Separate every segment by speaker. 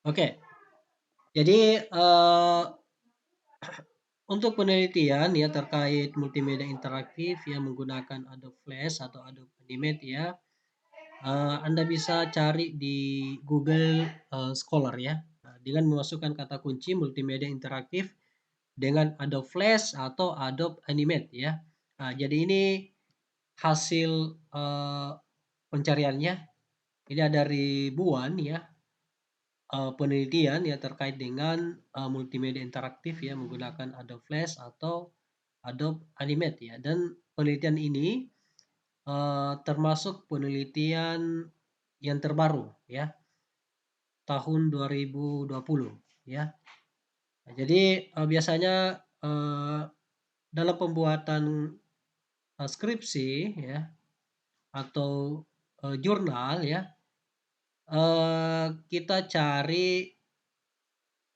Speaker 1: Oke, jadi untuk penelitian ya terkait multimedia interaktif yang menggunakan Adobe Flash atau Adobe Animate ya, Anda bisa cari di Google Scholar ya, dengan memasukkan kata kunci multimedia interaktif dengan Adobe Flash atau Adobe Animate ya. Jadi ini hasil pencariannya. Ini ada ribuan ya penelitian ya terkait dengan multimedia interaktif ya menggunakan Adobe Flash atau Adobe Animate ya. Dan penelitian ini termasuk penelitian yang terbaru ya tahun 2020 ya. Nah, jadi biasanya dalam pembuatan skripsi ya atau jurnal ya kita cari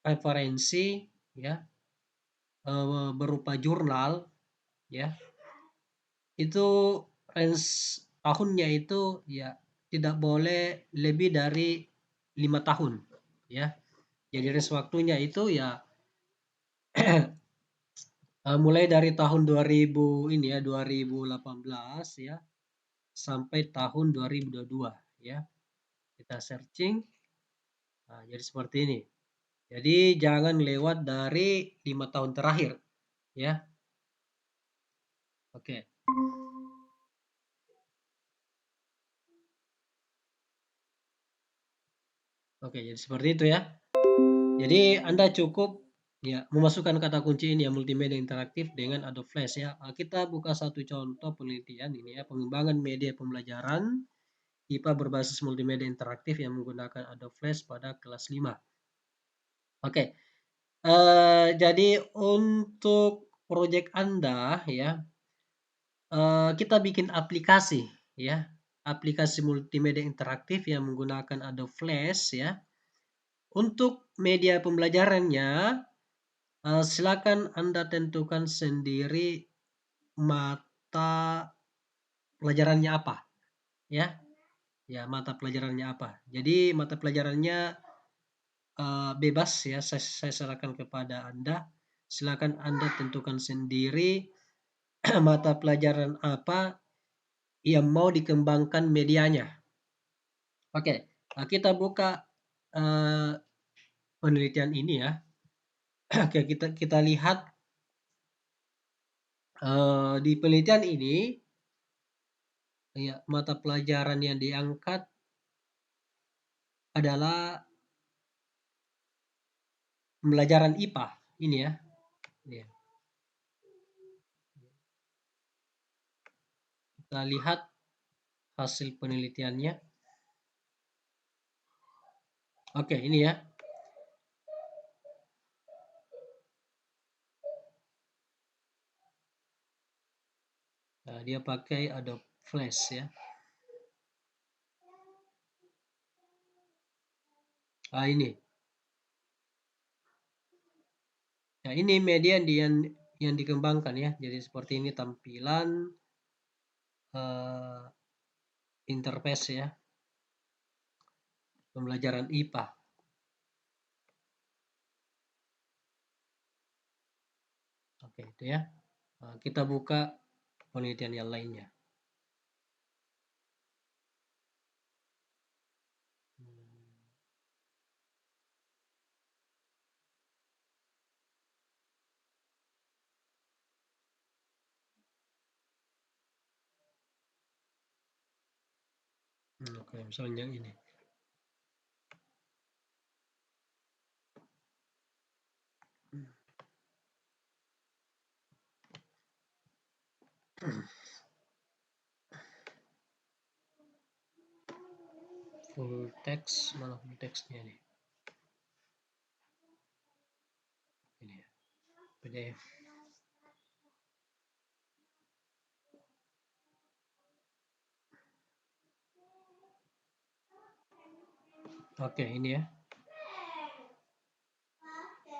Speaker 1: referensi ya berupa jurnal ya itu range tahunnya itu ya tidak boleh lebih dari 5 tahun ya. Jadi range waktunya itu ya mulai dari tahun 2000 ini ya 2018 ya sampai tahun 2022 ya. Kita searching. Nah, jadi seperti ini. Jadi jangan lewat dari 5 tahun terakhir ya. Oke. Oke, jadi seperti itu ya. Jadi Anda cukup ya memasukkan kata kunci ini ya multimedia interaktif dengan Adobe Flash ya. Kita buka satu contoh penelitian ini ya, pengembangan media pembelajaran IPA berbasis multimedia interaktif yang menggunakan Adobe Flash pada kelas 5. Oke. Jadi untuk proyek Anda ya, kita bikin aplikasi ya, aplikasi multimedia interaktif yang menggunakan Adobe Flash ya. Untuk media pembelajarannya, silakan Anda tentukan sendiri mata pelajarannya apa ya. Ya, mata pelajarannya apa. Jadi mata pelajarannya bebas ya, saya serahkan kepada Anda. Silakan Anda tentukan sendiri mata pelajaran apa yang mau dikembangkan medianya. Oke, kita buka penelitian ini ya. Oke, kita lihat di penelitian ini ya mata pelajaran yang diangkat adalah pembelajaran IPA ini ya. Iya. Kita lihat hasil penelitiannya. Oke, ini ya. Nah, dia pakai Adobe Flash ya. Ini. Nah, ini media yang dikembangkan ya. Jadi seperti ini tampilan interface ya. Pembelajaran IPA. Oke, itu ya. Nah, kita buka penelitian yang lainnya. Oke, misalnya yang ini. Full text, mana full textnya nih? Ini ya, PDF. Oke, ini ya.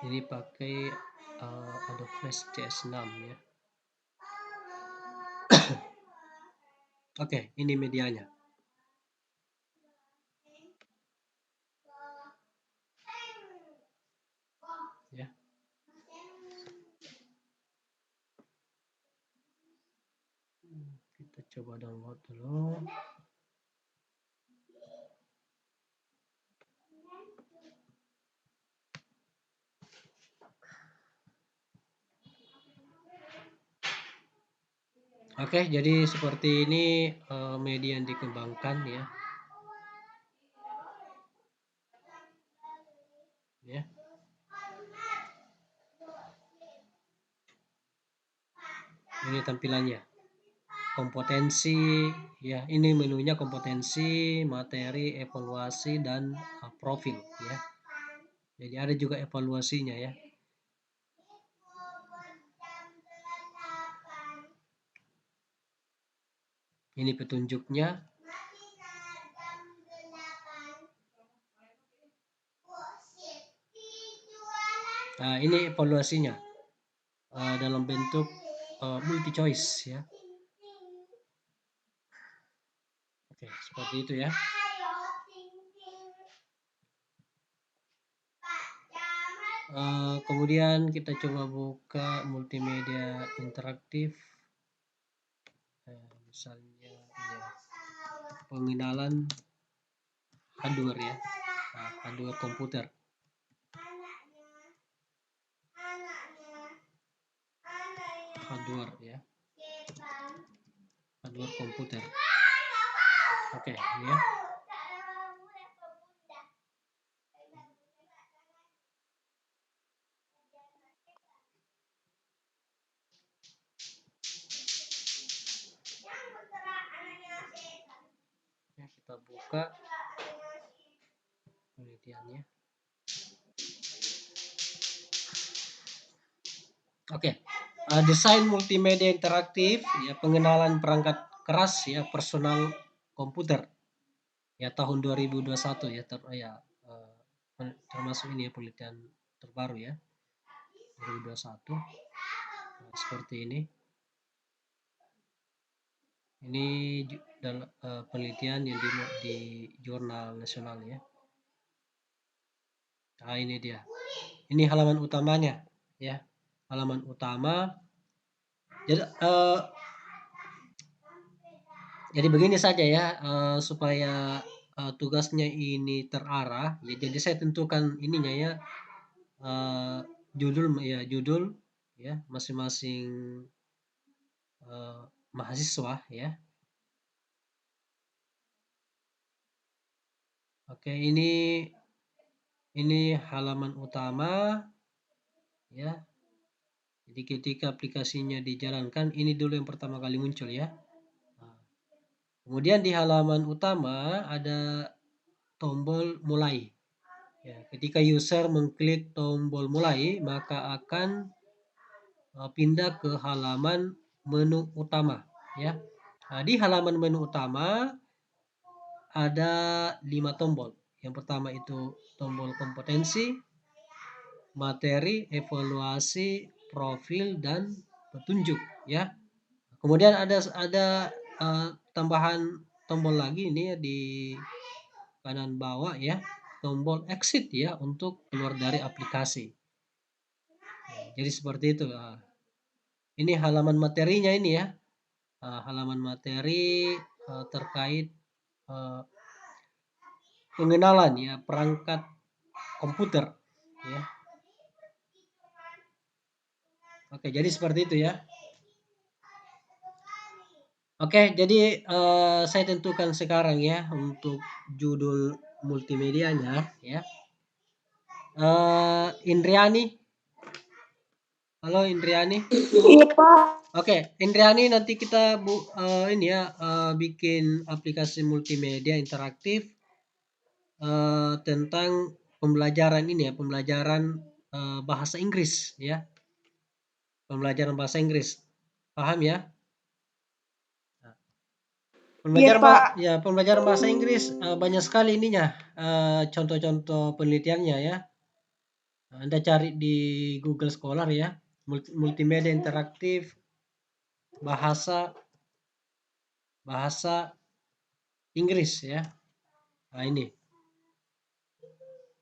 Speaker 1: Ini pakai Adobe Flash CS6 ya. Oke, ini medianya. coba download dulu. Oke, jadi seperti ini media yang dikembangkan ya. Ya. Ini tampilannya. Kompetensi ya, ini menunya kompetensi, materi, evaluasi dan profil ya. Jadi ada juga evaluasinya ya. Ini petunjuknya. Nah, ini evaluasinya dalam bentuk multi choice ya. Oke, seperti itu ya. Kemudian kita coba buka multimedia interaktif. Misalnya ya, pengenalan hardware ya, hardware komputer. Hardware ya, hardware komputer. Oke, ini ya. Ya, kita buka penelitiannya. Oke, desain multimedia interaktif ya, pengenalan perangkat keras ya, personal komputer ya, tahun 2021 ya, termasuk ini ya, penelitian terbaru ya, 2021. Seperti ini. Ini penelitian yang di jurnal nasional ya. Nah, ini dia. Ini halaman utamanya ya. Halaman utama. Jadi begini saja ya, supaya tugasnya ini terarah ya. Jadi saya tentukan ininya ya, judul ya, masing-masing mahasiswa ya. Oke, ini halaman utama ya. Jadi ketika aplikasinya dijalankan, ini dulu yang pertama kali muncul ya. Kemudian di halaman utama ada tombol mulai. Ya, ketika user mengklik tombol mulai, maka akan pindah ke halaman menu utama ya. Nah, di halaman menu utama ada 5 tombol. Yang pertama itu tombol kompetensi, materi, evaluasi, profil, dan petunjuk ya. Kemudian ada tambahan tombol lagi ini ya di kanan bawah ya, tombol exit ya, untuk keluar dari aplikasi. Jadi seperti itu. Ini halaman materinya ini ya. Halaman materi terkait pengenalan ya perangkat komputer ya. Oke, jadi seperti itu ya. Oke, jadi saya tentukan sekarang ya untuk judul multimedianya ya. Indriani. Halo Indriani.
Speaker 2: Iya Pak.
Speaker 1: Oke, Indriani, nanti kita ini ya, bikin aplikasi multimedia interaktif tentang pembelajaran ini ya, pembelajaran bahasa Inggris ya. Pembelajaran bahasa Inggris. Paham ya?
Speaker 2: Iya Pak.
Speaker 1: Pembelajaran bahasa Inggris banyak sekali ininya, contoh-contoh penelitiannya ya. Anda cari di Google Scholar ya, multimedia interaktif bahasa Inggris ya. Nah, ini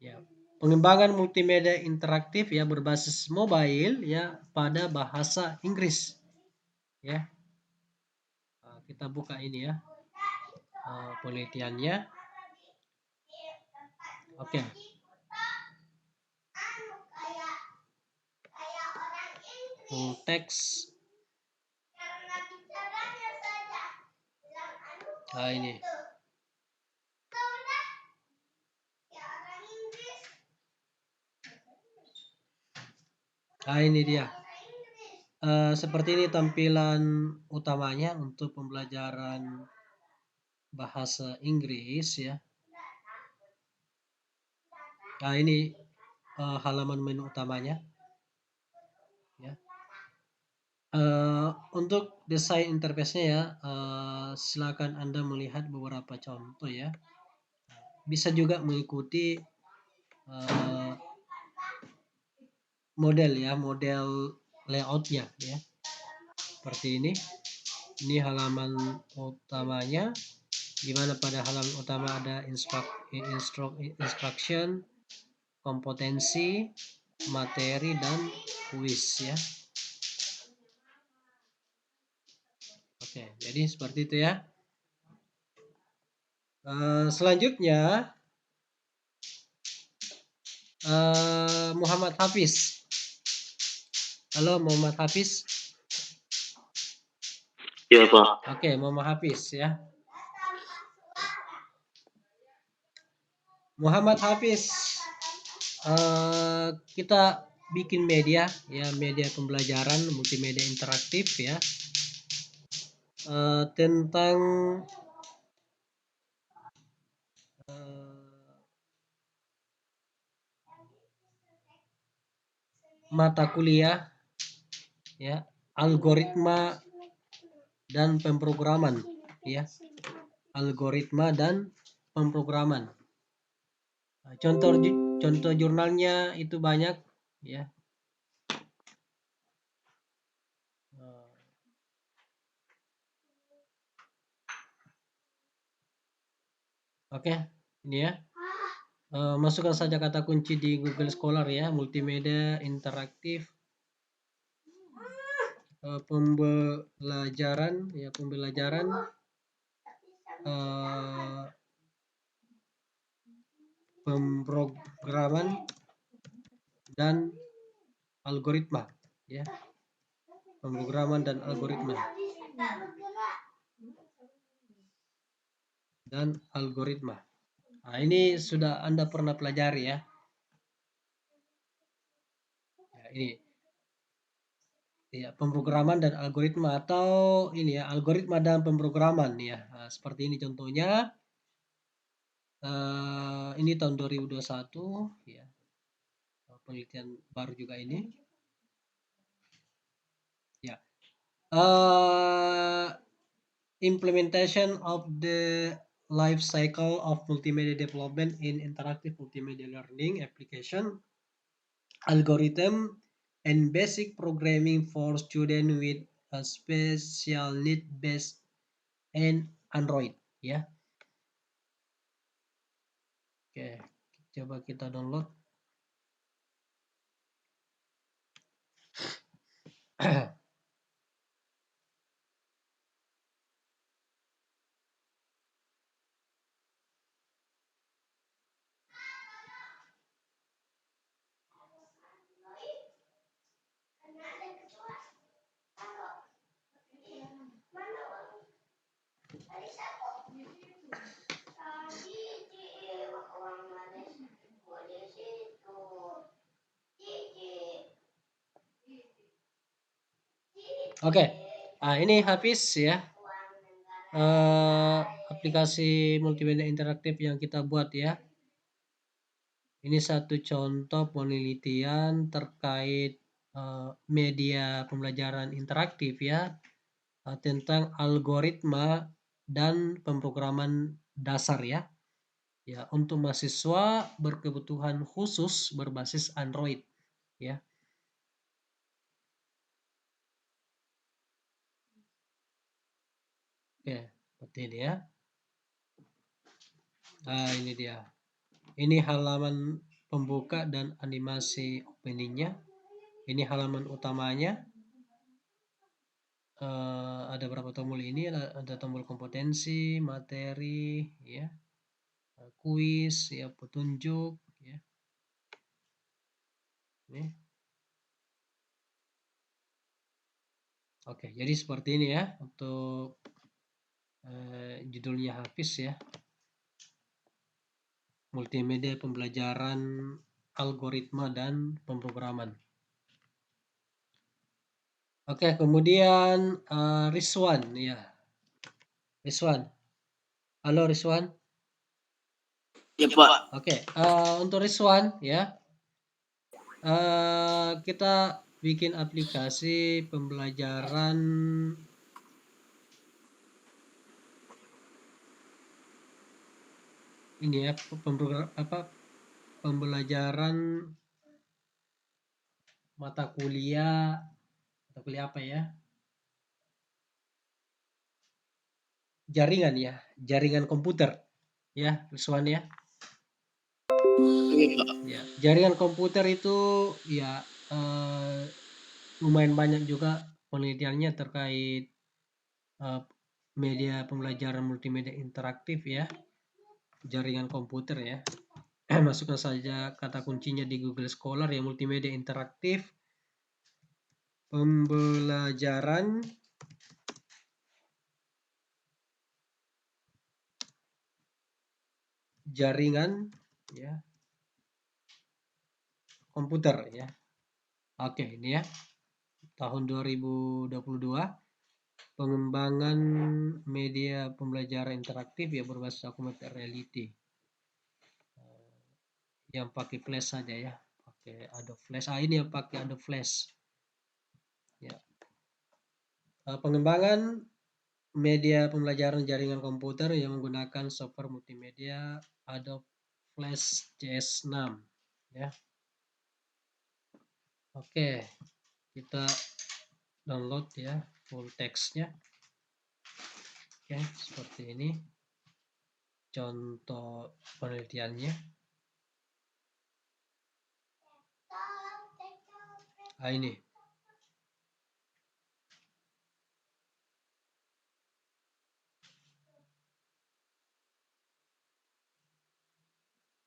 Speaker 1: ya, pengembangan multimedia interaktif ya berbasis mobile ya pada bahasa Inggris ya. kita buka ini ya, penelitiannya. Oke. Full text. Nah, ini. Nah, ini dia. Seperti ini tampilan utamanya untuk pembelajaran bahasa Inggris ya. Nah, ini halaman menu utamanya ya. Untuk desain interface-nya ya, silakan Anda melihat beberapa contoh ya. Bisa juga mengikuti model ya, model layoutnya ya. Seperti ini. Ini halaman utamanya, di mana pada halaman utama ada instruction, kompetensi, materi, dan kuis ya. Oke, jadi seperti itu ya. Selanjutnya Muhammad Hafiz. Halo Muhammad Hafiz.
Speaker 3: Iya Pak.
Speaker 1: Oke, Muhammad Hafiz ya. Muhammad Hafiz, kita bikin media ya, media pembelajaran multimedia interaktif ya, tentang mata kuliah ya, algoritma dan pemrograman ya, algoritma dan pemrograman. Contoh jurnalnya itu banyak ya. Oke, ini ya. Masukkan saja kata kunci di Google Scholar ya, multimedia interaktif, pembelajaran ya, pembelajaran pemrograman dan algoritma ya, pemrograman dan algoritma Nah, ini sudah Anda pernah pelajari ya. Ya, ini ya, pemrograman dan algoritma, atau ini ya, algoritma dan pemrograman ya. Nah, seperti ini contohnya. Ini tahun 2021 ya, penelitian baru juga ini ya. Implementation of the life cycle of multimedia development in interactive multimedia learning application, algorithm and basic programming for student with a special need based and Android ya. Oke, coba kita download. Oke, nah ini Hafiz ya, aplikasi multimedia interaktif yang kita buat ya. Ini satu contoh penelitian terkait media pembelajaran interaktif ya, tentang algoritma dan pemrograman dasar ya. Ya, untuk mahasiswa berkebutuhan khusus berbasis Android ya. Oke, seperti ini ya. Nah, ini dia. Ini halaman pembuka dan animasi openingnya. Ini halaman utamanya. ada berapa tombol ini, ada tombol kompetensi, materi, ya, kuis, ya, petunjuk, ya. Ini. Oke, jadi seperti ini ya untuk judulnya Hafiz ya. Multimedia pembelajaran algoritma dan pemrograman. Oke, kemudian Rizwan ya. Rizwan. Halo Rizwan.
Speaker 2: Ya Pak.
Speaker 1: Oke, untuk Rizwan ya. Kita bikin aplikasi pembelajaran ini ya, pembelajaran mata kuliah apa ya? Jaringan ya, jaringan komputer ya, Rizwan ya.
Speaker 2: Iya Pak.
Speaker 1: Ya, jaringan komputer itu ya lumayan banyak juga penelitiannya terkait media pembelajaran multimedia interaktif ya, jaringan komputer ya. Masukkan saja kata kuncinya di Google Scholar ya, multimedia interaktif pembelajaran jaringan ya komputer ya. Oke, ini ya. Tahun 2022 pengembangan media pembelajaran interaktif ya berbasis augmented reality. Yang pakai flash saja ya, pakai Adobe Flash. Ini yang pakai Adobe Flash. Ya. Pengembangan media pembelajaran jaringan komputer yang menggunakan software multimedia Adobe Flash CS6 ya. Oke, kita download ya full text-nya. Oke, seperti ini contoh penelitiannya. Ini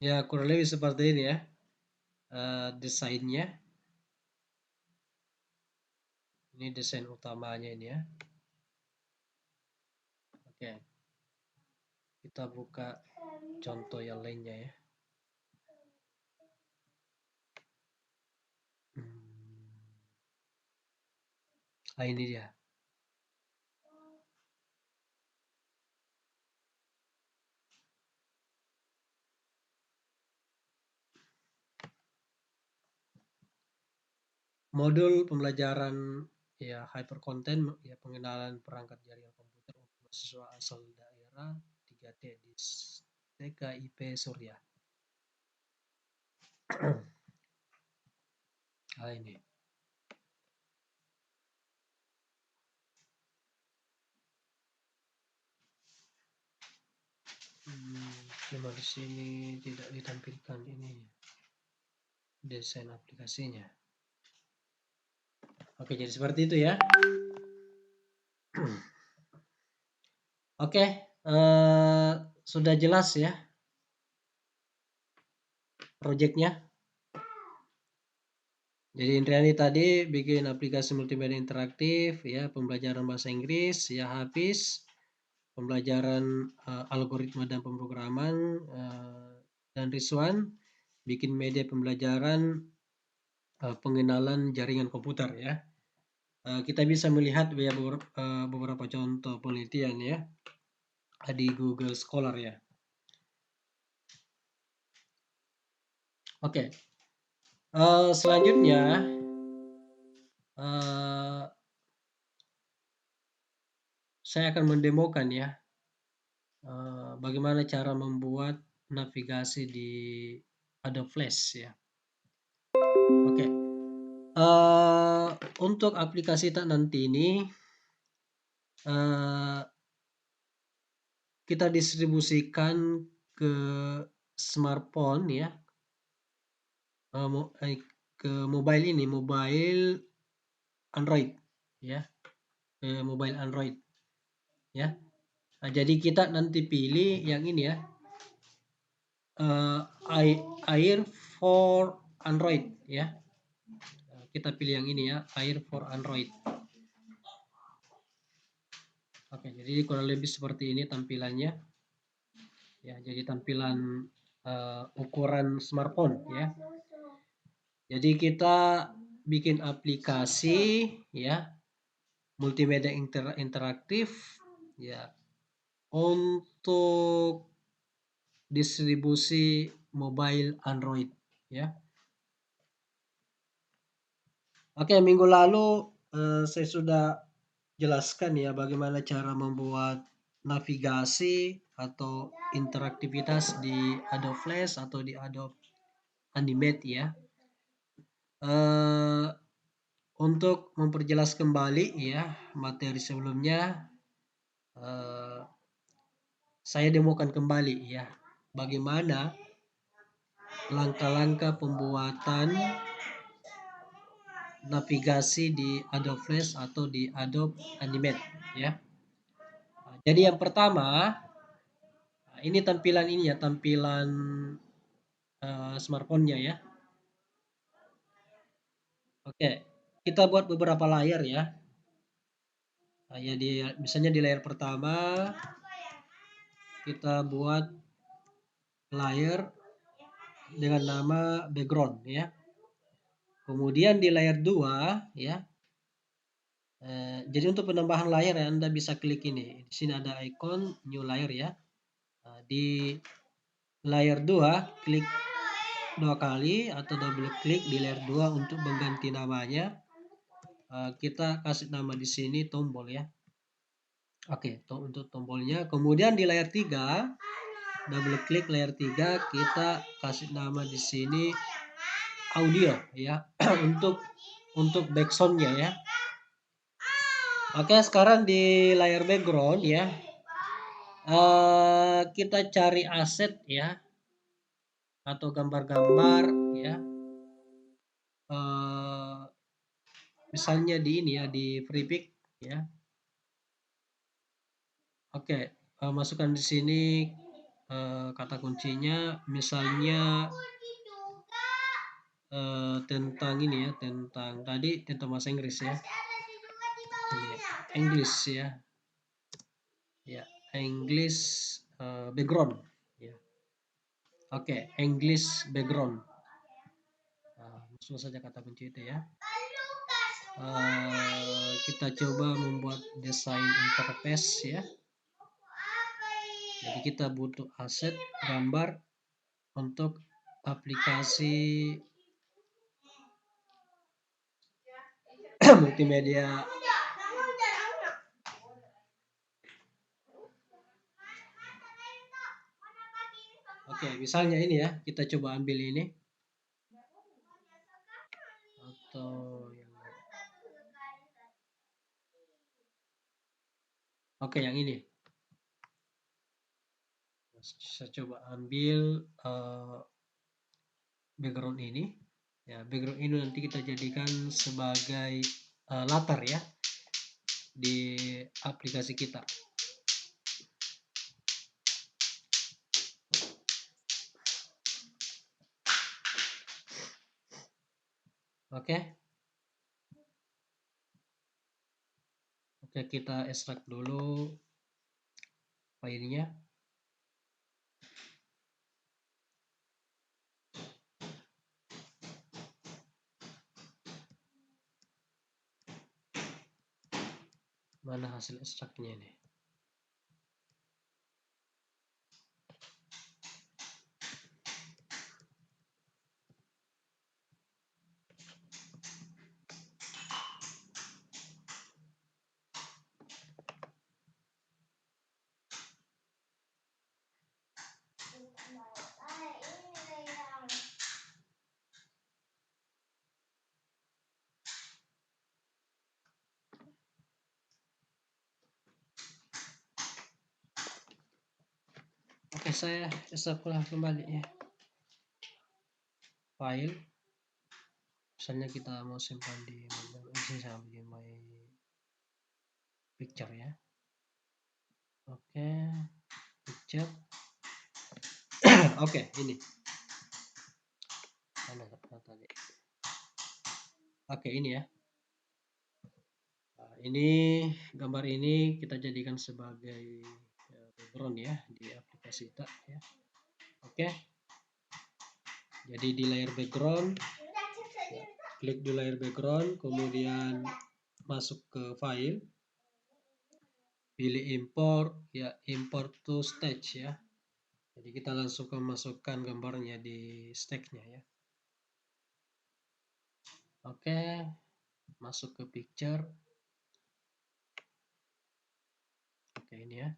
Speaker 1: ya, kurang lebih seperti ini ya desainnya. Ini desain utamanya ini ya. Oke, kita buka contoh yang lainnya ya. Ini dia. Modul pembelajaran ya hyper content ya, pengenalan perangkat jaringan komputer untuk mahasiswa asal daerah 3T di TKIP Surya. Ini. Cuma di sini tidak ditampilkan ini desain aplikasinya. Oke, jadi seperti itu ya. Oke, sudah jelas ya proyeknya. Jadi Indriani tadi bikin aplikasi multimedia interaktif ya, pembelajaran bahasa Inggris ya, Hafiz pembelajaran algoritma dan pemrograman, dan Rizwan bikin media pembelajaran pengenalan jaringan komputer ya. Kita bisa melihat ya beberapa contoh penelitian ya di Google Scholar ya. Oke. Selanjutnya saya akan mendemokan ya bagaimana cara membuat navigasi di Adobe Flash ya. Oke. Untuk aplikasi tak nanti ini kita distribusikan ke smartphone ya, ke mobile Android ya, ke ke mobile Android ya. Nah, jadi kita nanti pilih yang ini ya, Air for Android ya. Kita pilih yang ini ya, Air for Android. Oke, jadi kurang lebih seperti ini tampilannya. Ya, jadi tampilan ukuran smartphone ya. Jadi kita bikin aplikasi ya, multimedia interaktif ya, untuk distribusi mobile Android ya. Oke, minggu lalu saya sudah jelaskan ya bagaimana cara membuat navigasi atau interaktivitas di Adobe Flash atau di Adobe Animate ya. Untuk memperjelas kembali ya materi sebelumnya, saya demokan kembali ya bagaimana langkah-langkah pembuatan navigasi di Adobe Flash atau di Adobe Animate ya. Jadi yang pertama, ini tampilan ini ya, tampilan smartphone-nya ya. Oke, kita buat beberapa layar ya. Nah, ya misalnya di layar pertama kita buat layar dengan nama background ya. Kemudian di layar 2 ya. Jadi untuk penambahan layar ya, Anda bisa klik ini. Di sini ada icon new layer ya. Nah, di layar 2 klik 2 kali atau double klik di layar 2 untuk mengganti namanya. Kita kasih nama di sini tombol ya. Oke, untuk tombolnya. Kemudian di layar 3 double klik layar 3, kita kasih nama di sini audio ya. untuk backsoundnya ya. Oke, sekarang di layar background ya, kita cari aset ya atau gambar-gambar ya. Misalnya di ini ya, di FreePic ya. Oke, masukkan di sini kata kuncinya, misalnya tentang ini ya, tentang bahasa Inggris ya. Ini ya, English ya. Ya, English background ya. Oke, English background. Masuk saja kata kunci itu ya. Kita coba membuat desain interface ya. Jadi kita butuh aset gambar untuk aplikasi multimedia. Oke, misalnya ini ya, kita coba ambil ini atau yang oke, yang ini. Saya coba ambil background ini. Ya, background ini nanti kita jadikan sebagai latar ya di aplikasi kita. Oke. Oke, kita ekstrak dulu filenya. Mana hasil ekstraknya ini? Oke, saya ekstrak kembali ya. File. Misalnya kita mau simpan di my picture ya. Oke, picture. Oke, ini. Mana tadi? Oke, ini ya. Nah, ini gambar ini kita jadikan sebagai background ya di aplikasi kita ya. Oke. Jadi di layar background, ya, klik di layar background, kemudian masuk ke file, pilih import ya, import to stage ya. Jadi kita langsung masukkan gambarnya di stage-nya ya. Oke, masuk ke picture. Oke, ini ya.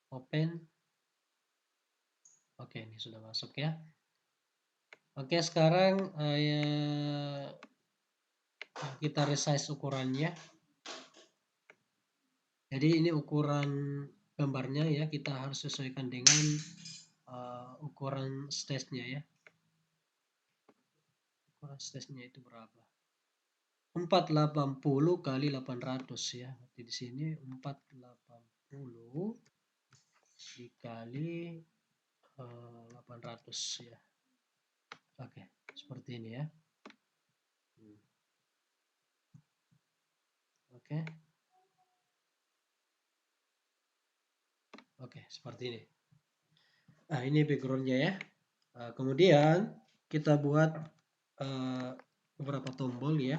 Speaker 1: Open. Oke, ini sudah masuk ya. Oke, sekarang kita resize ukurannya. Jadi ini ukuran gambarnya ya, kita harus sesuaikan dengan ukuran stage-nya ya. Ukuran stage-nya itu berapa? 480 kali 800 ya. Jadi di sini 480 dikali 800 ya. Oke, seperti ini ya. Oke. Oke, seperti ini. Nah, ini backgroundnya ya. Kemudian kita buat beberapa tombol ya.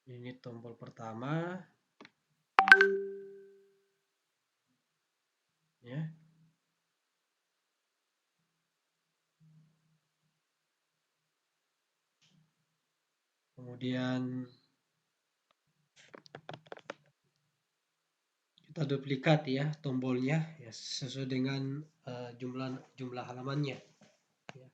Speaker 1: Ini tombol pertama ya. Kemudian kita duplikat ya tombolnya ya sesuai dengan jumlah halamannya ya.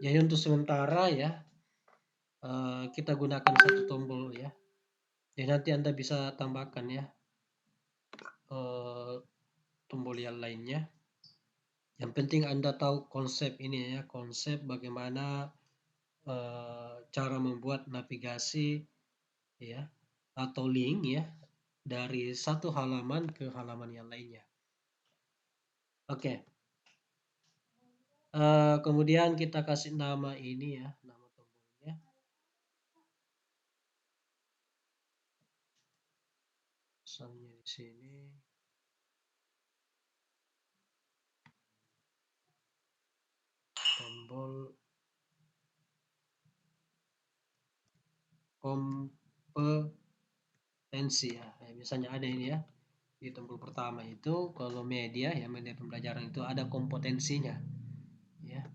Speaker 1: Jadi untuk sementara ya kita gunakan satu tombol ya. Jadi nanti Anda bisa tambahkan ya tombol yang lainnya. Yang penting Anda tahu konsep ini ya, konsep bagaimana cara membuat navigasi ya atau link ya dari satu halaman ke halaman yang lainnya. Oke. Kemudian kita kasih nama ini ya, nama tombolnya. Misalnya di sini tombol kompetensi ya. Misalnya ada ini ya. Di tombol pertama itu kalau media ya, media pembelajaran itu ada kompetensinya ya.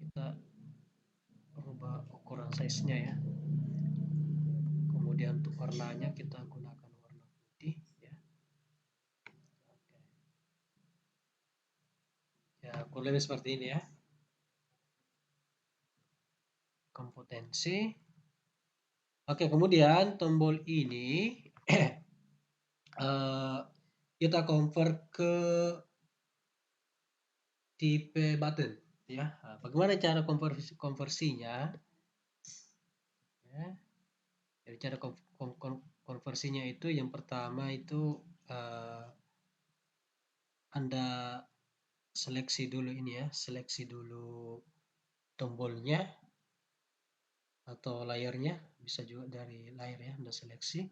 Speaker 1: Kita rubah ukuran size-nya ya. Kemudian untuk warnanya kita gunakan warna putih ya. Oke. Ya, kurang lebih seperti ini ya. Kompetensi. Oke, kemudian tombol ini kita convert ke tipe button ya. Bagaimana cara konversinya? Ya. Jadi cara konversinya itu yang pertama itu Anda seleksi dulu ini ya, seleksi dulu tombolnya atau layarnya, bisa juga dari layar ya, Anda seleksi.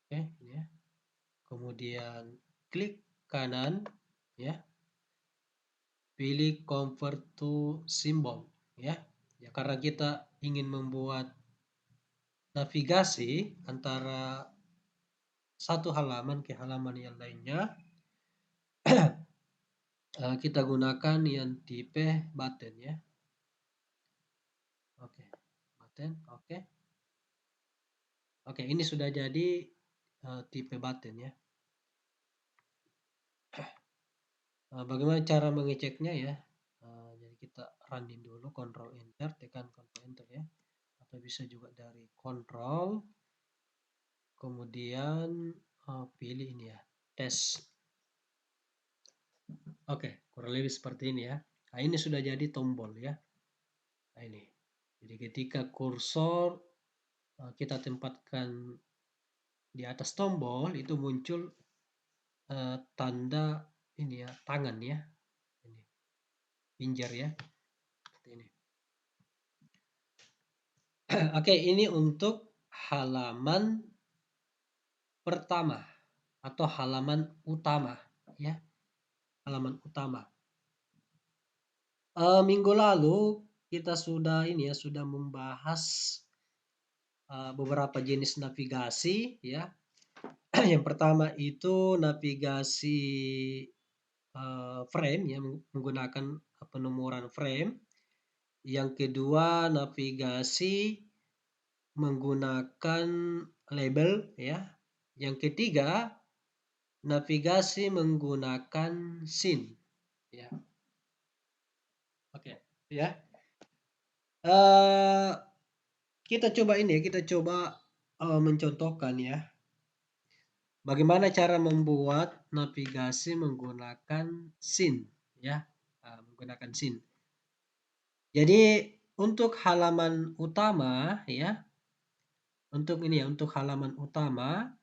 Speaker 1: Oke, ini ya. Kemudian klik kanan ya. Pilih convert to symbol ya. Ya karena kita ingin membuat navigasi antara satu halaman ke halaman yang lainnya, kita gunakan yang tipe button ya. Oke, button, oke. Oke, ini sudah jadi tipe button ya. Bagaimana cara mengeceknya ya? Jadi kita running dulu, Ctrl Enter, tekan Ctrl Enter ya, atau bisa juga dari Ctrl kemudian pilih ini ya, tes. Oke, kurang lebih seperti ini ya. Nah, ini sudah jadi tombol ya. Nah, ini. Jadi ketika kursor kita tempatkan di atas tombol, itu muncul tanda ini ya, tangan ya. Ini. Pinjar ya. Seperti ini. Oke, ini untuk halaman pertama atau halaman utama ya. Halaman utama. Minggu lalu kita sudah ini ya, sudah membahas beberapa jenis navigasi ya. Yang pertama itu navigasi frame ya, menggunakan penomoran frame. Yang kedua navigasi menggunakan label ya. Yang ketiga navigasi menggunakan scene ya. Oke ya. Kita coba ini ya, kita coba mencontohkan ya. Bagaimana cara membuat navigasi menggunakan scene ya, menggunakan scene. Jadi untuk halaman utama ya, untuk ini ya, untuk halaman utama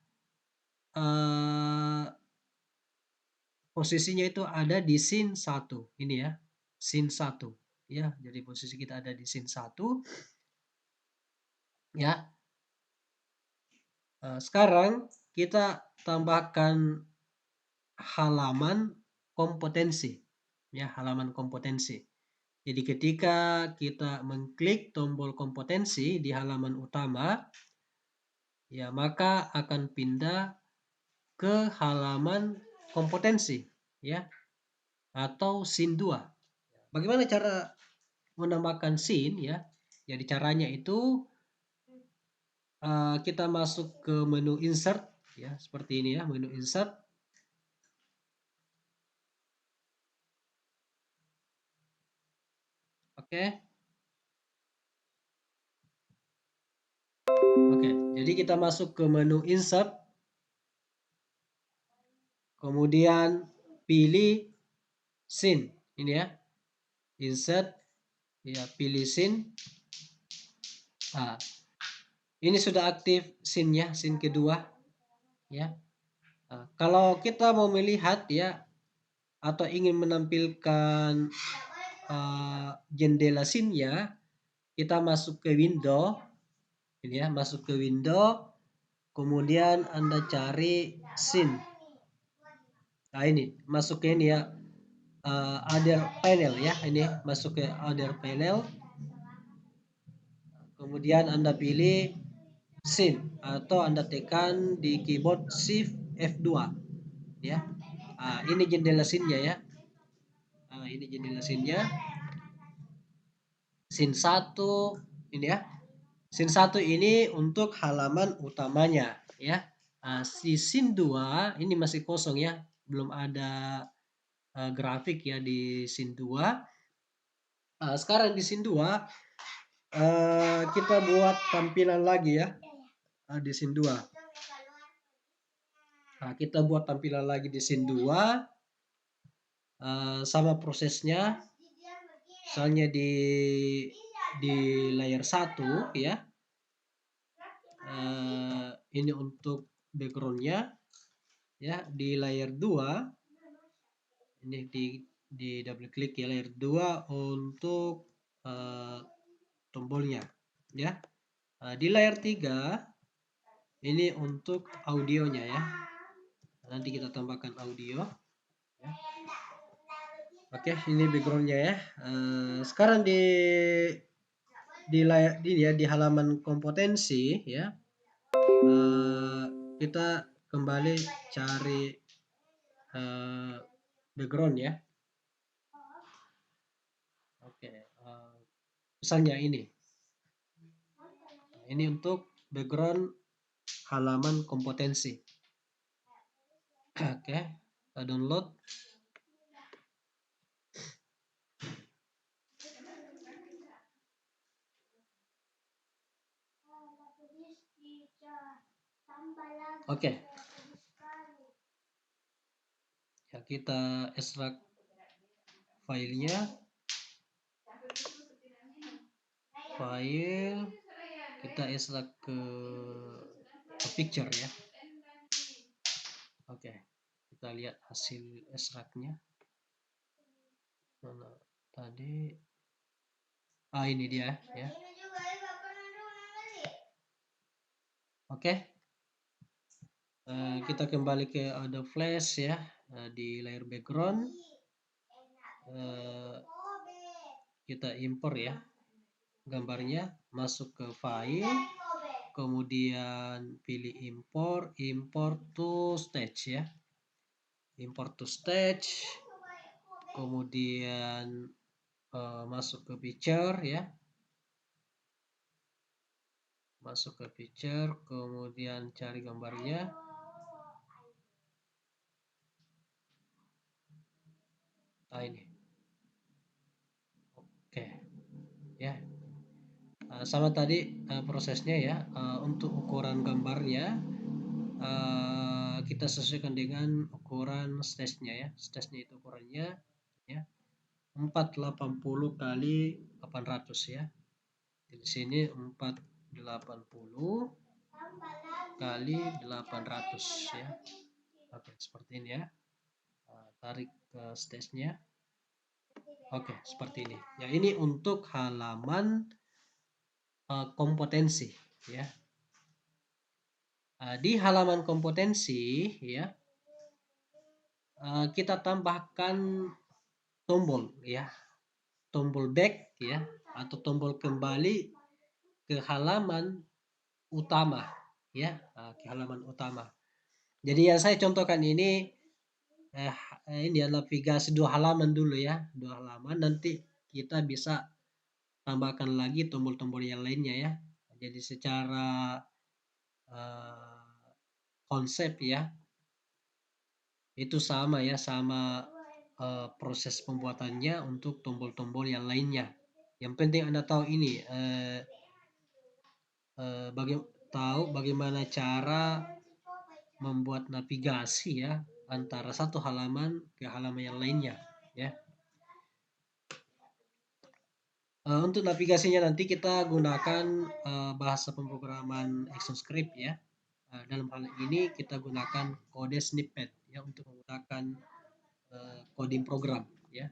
Speaker 1: posisinya itu ada di scene 1 ini ya, scene 1 ya. Jadi posisi kita ada di scene 1 ya. Sekarang kita tambahkan halaman kompetensi ya, halaman kompetensi. Jadi ketika kita mengklik tombol kompetensi di halaman utama ya, maka akan pindah ke halaman kompetensi ya, atau scene 2. Bagaimana cara menambahkan scene ya? Jadi caranya itu kita masuk ke menu insert ya, seperti ini ya, menu insert. Oke. Oke, jadi kita masuk ke menu insert. Kemudian pilih scene ini ya. Insert ya, pilih scene. Nah, ini sudah aktif scene-nya, scene kedua ya. Nah, kalau kita mau melihat ya atau ingin menampilkan jendela scene-nya, kita masuk ke window ini ya, masuk ke window, kemudian Anda cari scene. Nah, ini masuk ke ini ya, other panel ya, ini masuk ke other panel. Kemudian Anda pilih scene atau Anda tekan di keyboard shift F2 ya. Ini jendela scene-nya ya. Ini jendela scene-nya. Scene 1 ini ya. Scene 1 ini untuk halaman utamanya ya. Si scene 2 ini masih kosong ya, belum ada grafik ya di scene 2. Sekarang di scene 2 kita buat tampilan lagi ya, di scene 2. Kita buat tampilan lagi di scene 2. Sama prosesnya. Misalnya di layer 1 ya. Ini untuk backgroundnya ya. Di layer 2 ini di double klik ya, layer 2 untuk tombolnya ya. Di layer 3 ini untuk audionya ya. Nanti kita tambahkan audio ya. Oke, ini backgroundnya ya. Sekarang di layar ya, di halaman kompetensi ya, kita kembali cari background ya. Oke, misalnya ini untuk background halaman kompetensi. Oke, kita download. Oke, ya kita extract filenya, file kita extract ke picture ya. Oke, kita lihat hasil extractnya. Mana tadi? Ini dia ya. Oke, kita kembali ke Adobe Flash ya, di layer background. Kita import ya gambarnya, masuk ke file, kemudian pilih import to stage ya, import to stage, kemudian masuk ke picture ya, masuk ke picture, kemudian cari gambarnya. Ini oke ya. Sama tadi prosesnya ya, untuk ukuran gambarnya kita sesuaikan dengan ukuran stage-nya ya. Stage-nya itu ukurannya ya 480 kali 800 ya. Di sini 480 kali 800 ya. Oke, seperti ini ya. Tarik ke stage-nya. Oke, seperti ini. Ya, ini untuk halaman kompetensi ya. Di halaman kompetensi ya, kita tambahkan tombol ya, tombol back ya, atau tombol kembali ke halaman utama ya, ke halaman utama. Jadi yang saya contohkan ini ini adalah navigasi 2 halaman dulu ya, 2 halaman, nanti kita bisa tambahkan lagi tombol-tombol yang lainnya ya. Jadi secara konsep ya itu sama ya, sama proses pembuatannya untuk tombol-tombol yang lainnya. Yang penting Anda tahu ini tahu bagaimana cara membuat navigasi ya antara satu halaman ke halaman yang lainnya ya. Untuk navigasinya nanti kita gunakan bahasa pemrograman ActionScript ya. Dalam hal ini kita gunakan kode snippet ya untuk menggunakan coding program ya.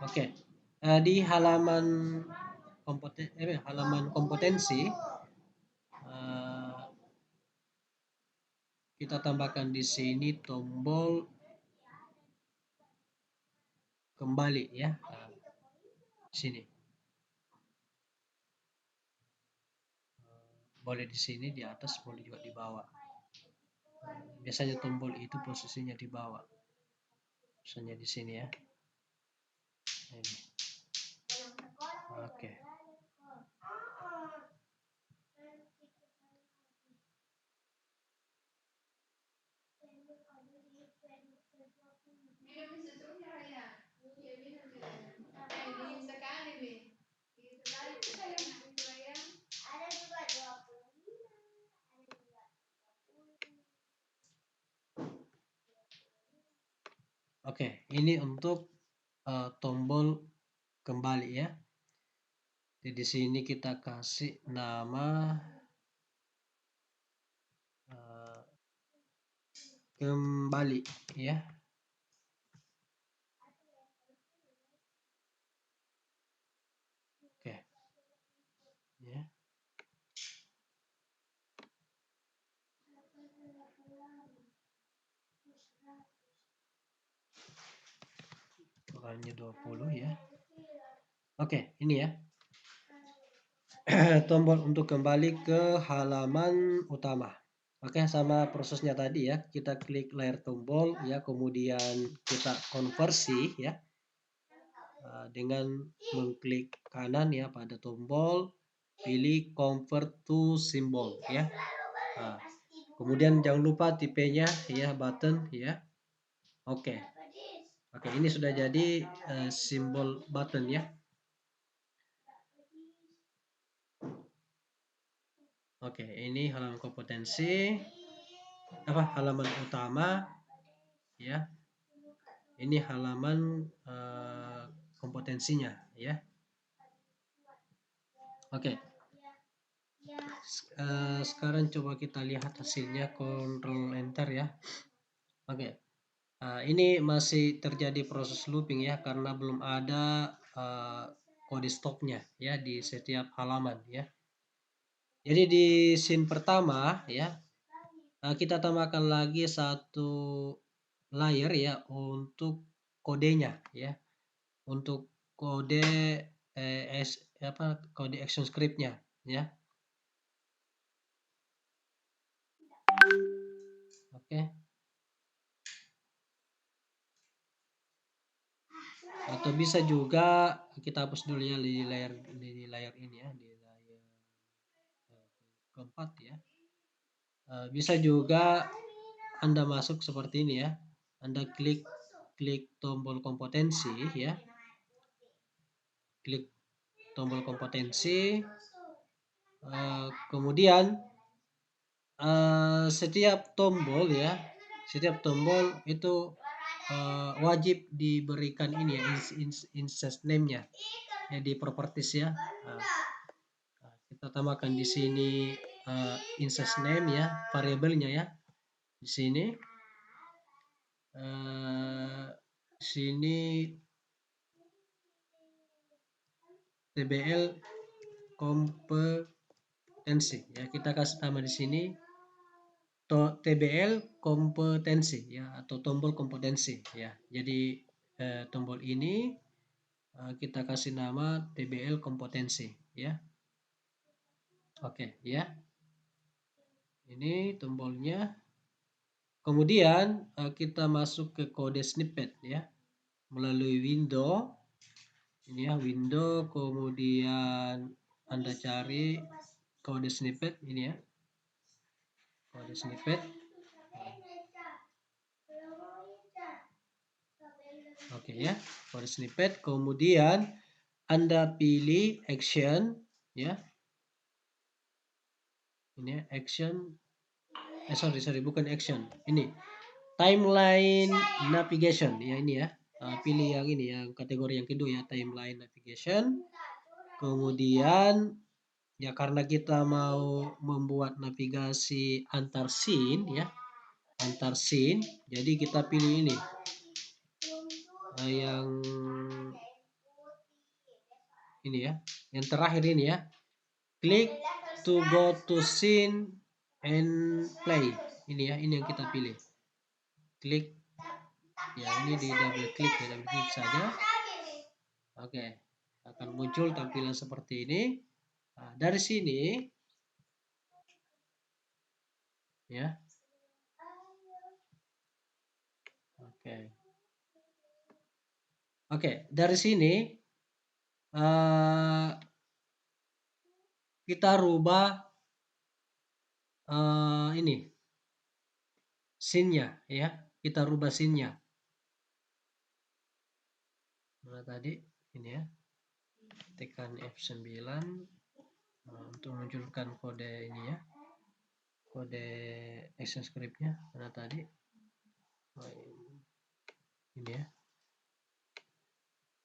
Speaker 1: Oke. Di halaman kompetensi kita tambahkan di sini tombol kembali ya. Di sini. Boleh di sini di atas, boleh juga di bawah. Biasanya tombol itu posisinya di bawah. Misalnya di sini ya. Ini. Oke. Oke, ini untuk tombol kembali ya. Jadi di sini kita kasih nama kembali ya. Oke. Ya. Ukurannya 20 ya. Oke, ini ya. Tombol untuk kembali ke halaman utama. Oke, sama prosesnya tadi ya. Kita klik layar tombol ya, kemudian kita konversi ya. Dengan mengklik kanan ya pada tombol, pilih convert to symbol ya. Kemudian jangan lupa tipenya ya, button ya. Oke. Oke, ini sudah jadi simbol button ya. Oke, ini halaman kompetensi, halaman utama, ya. Ini halaman kompetensinya, ya. Oke. Sekarang coba kita lihat hasilnya, Ctrl Enter ya. Oke. Ini masih terjadi proses looping ya, karena belum ada kode stopnya ya di setiap halaman ya. Jadi di scene pertama ya, kita tambahkan lagi satu layer ya untuk kodenya ya, untuk kode kode action scriptnya ya. Oke. Atau bisa juga kita hapus dulu ya di layar ini ya, di layar keempat ya. Bisa juga Anda masuk seperti ini ya. Anda klik tombol kompetensi ya. Klik tombol kompetensi. Kemudian setiap tombol ya, setiap tombol itu wajib diberikan ini ya, instance name-nya ya di properties ya. Kita tambahkan di sini instance name ya, variabelnya ya. Di sini sini TBL kompetensi ya, kita kasih nama di sini TBL kompetensi ya, atau tombol kompetensi ya. Jadi tombol ini kita kasih nama TBL kompetensi ya. Oke ya, ini tombolnya. Kemudian kita masuk ke kode snippet ya, melalui window ini ya, window, kemudian Anda cari kode snippet ini ya, kode snippet. Oke ya, kode snippet. Kemudian Anda pilih action ya, ini ya, action. Sorry, bukan action, ini timeline navigation ya, ini ya. Pilih yang ini, yang kategori yang kedua ya, timeline navigation. Kemudian ya, karena kita mau membuat navigasi antar scene ya, antar scene, jadi kita pilih ini yang ini ya, yang terakhir ini ya, klik to go to scene and play, ini ya, ini yang kita pilih. Klik ya, ini di double klik ya, double klik saja. Oke, akan muncul tampilan seperti ini. Dari sini ya. Oke, dari sini kita rubah ini scene-nya ya, kita rubah scene-nya. Mana tadi ini ya, tekan F9 untuk munculkan kode ini ya, kode action script-nya. Mana tadi ini ya.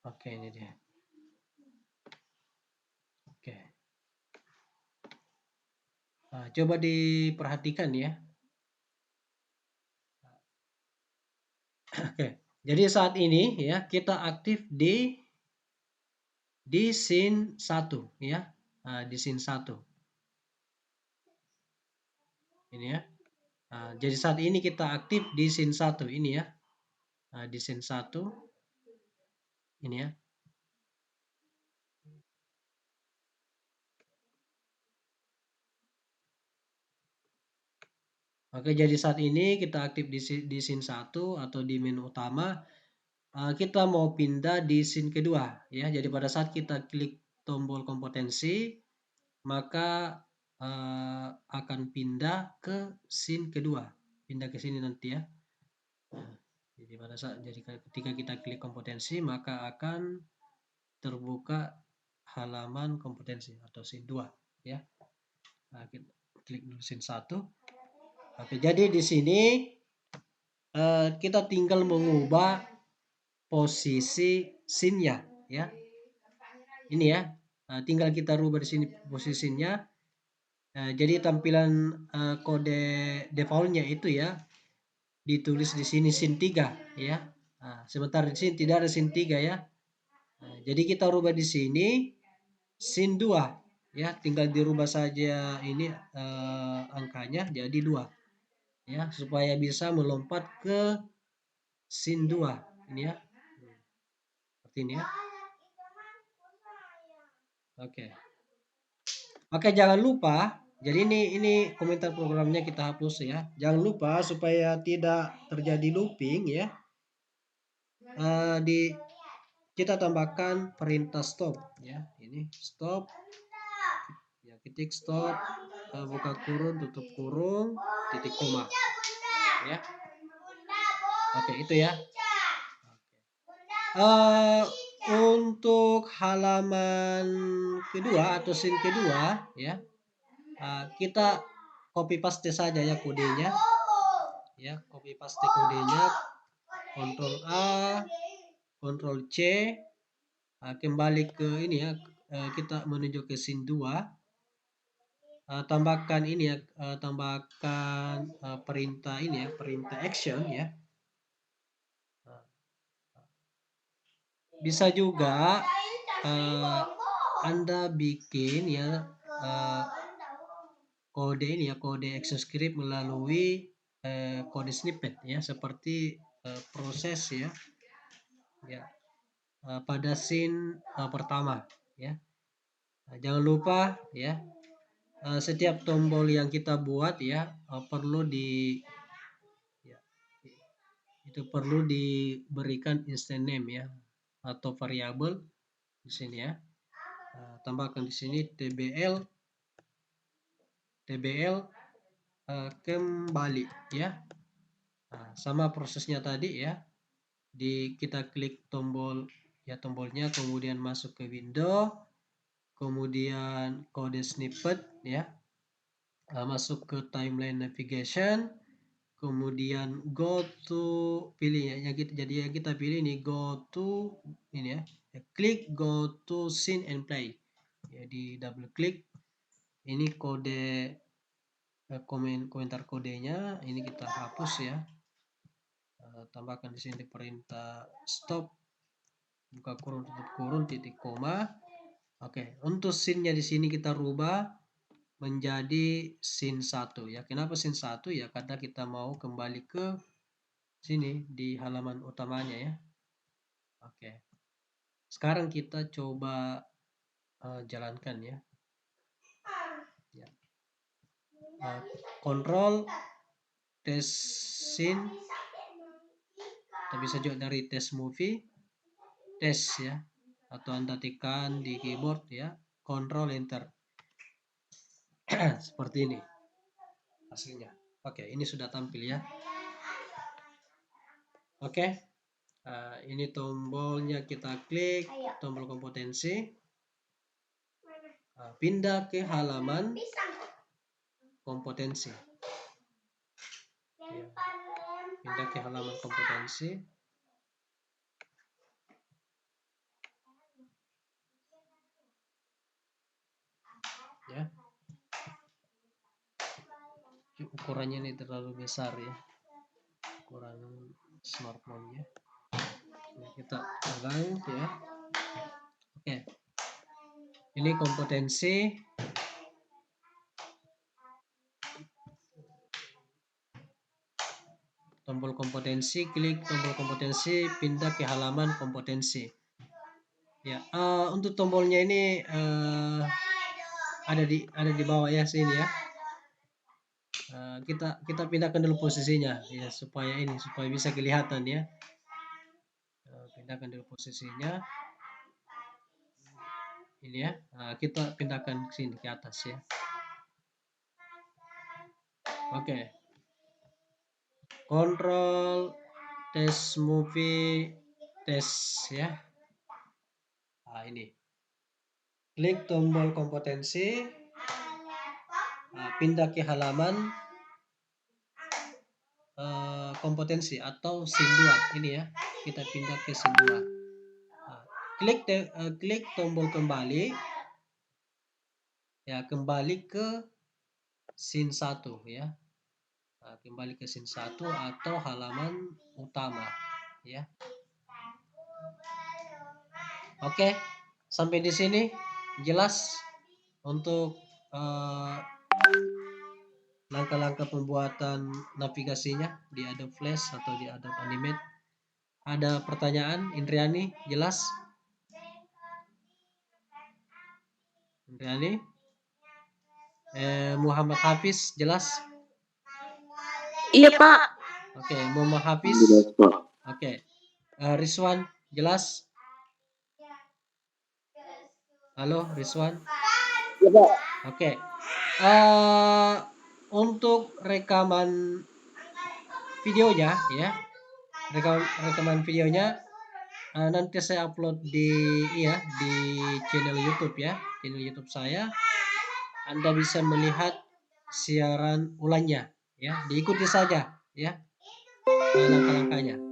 Speaker 1: Oke, ini dia. Oke, coba diperhatikan ya. Oke, jadi saat ini ya, kita aktif di scene 1 ya. Di scene 1 ini ya. Jadi saat ini kita aktif di scene 1 ini ya. Di scene 1 ini ya. Oke, jadi saat ini kita aktif di scene 1 atau di menu utama. Kita mau pindah di scene kedua ya. Jadi pada saat kita klik tombol kompetensi, maka akan pindah ke scene kedua. Pindah ke sini nanti ya. Jadi pada saat, jadi ketika kita klik kompetensi, maka akan terbuka halaman kompetensi atau scene 2 ya. klik dulu scene 1. Oke, jadi di sini kita tinggal mengubah posisi scene-nya ya. Ini ya. Tinggal kita rubah di sini posisinya. Jadi tampilan kode defaultnya itu ya ditulis di sini scene 3 ya. Sebentar di sini tidak ada scene 3 ya. Jadi kita rubah di sini scene 2 ya, tinggal dirubah saja ini angkanya jadi 2 ya, supaya bisa melompat ke scene 2 ini ya. Seperti ini ya. Oke. Oke, jangan lupa. Jadi ini komentar programnya kita hapus ya. Jangan lupa supaya tidak terjadi looping ya. Kita tambahkan perintah stop ya. Ini stop. Ya, ketik stop, buka kurung, tutup kurung, titik koma. Ya. Oke, itu ya. Untuk halaman kedua atau scene kedua ya, kita copy paste saja ya kodenya. Ya, copy paste kodenya, Ctrl A, Ctrl C, kembali ke ini ya, kita menuju ke scene 2. Tambahkan ini ya, tambahkan perintah ini ya, perintah action ya. Bisa juga Anda bikin ya kode ini ya, kode ActionScript melalui kode snippet ya, seperti proses ya, pada scene pertama ya. Jangan lupa ya, setiap tombol yang kita buat ya perlu diberikan instant name ya, atau variabel di sini ya. Tambahkan di sini tbl kembali ya. Sama prosesnya tadi ya. Kita klik tombolnya, kemudian masuk ke window, kemudian kode snippet ya. Masuk ke timeline navigation, kemudian go to, pilih ya, jadi kita pilih ini go to ini ya, klik go to scene and play. Jadi double klik, ini kode komentar kodenya ini kita hapus ya. Tambahkan di sini perintah stop, buka kurung, tutup kurung, titik koma. Oke, untuk scene-nya di sini kita rubah menjadi scene 1 ya. Kenapa scene 1 ya? Karena kita mau kembali ke sini di halaman utamanya ya. Oke. Sekarang kita coba jalankan ya. Control test scene, atau bisa juga dari test movie, test ya, atau Anda tekan di keyboard ya, Control Enter. Seperti ini hasilnya. Oke, ini sudah tampil ya. Oke, ini tombolnya kita klik, tombol kompetensi, pindah ke halaman kompetensi. Ya. Pindah ke halaman kompetensi. Ya. Ukurannya ini terlalu besar ya, ukuran smartphone-nya. Kita ulang ya. Oke. Ini kompetensi. Tombol kompetensi, klik tombol kompetensi, pindah ke halaman kompetensi. Ya, untuk tombolnya ini ada di bawah ya sini ya. Kita pindahkan dulu posisinya ya, supaya bisa kelihatan ya. Pindahkan dulu posisinya. Ini ya. Kita pindahkan ke sini ke atas ya. Oke. Control test movie test ya. Ini. Klik tombol kompetensi. pindah ke halaman kompetensi atau scene 2 ini ya. Kita pindah ke scene 2. Klik tombol kembali ya, kembali ke scene 1 ya. Kembali ke scene 1 atau halaman utama ya. Oke, sampai di sini jelas untuk langkah-langkah pembuatan navigasinya di Adobe Flash atau di Adobe Animate. Ada pertanyaan, Indriani, jelas? Indriani? Muhammad Hafiz, jelas?
Speaker 3: Iya, Pak.
Speaker 1: Oke, Muhammad Hafiz.
Speaker 2: Jelas, Pak.
Speaker 1: Oke. Rizwan, jelas? Halo, Rizwan?
Speaker 2: Ya, Pak.
Speaker 1: Oke. Untuk rekaman videonya ya, rekaman videonya nanti saya upload di channel YouTube ya, channel YouTube saya. Anda bisa melihat siaran ulangnya ya, diikuti saja ya langkah-langkahnya.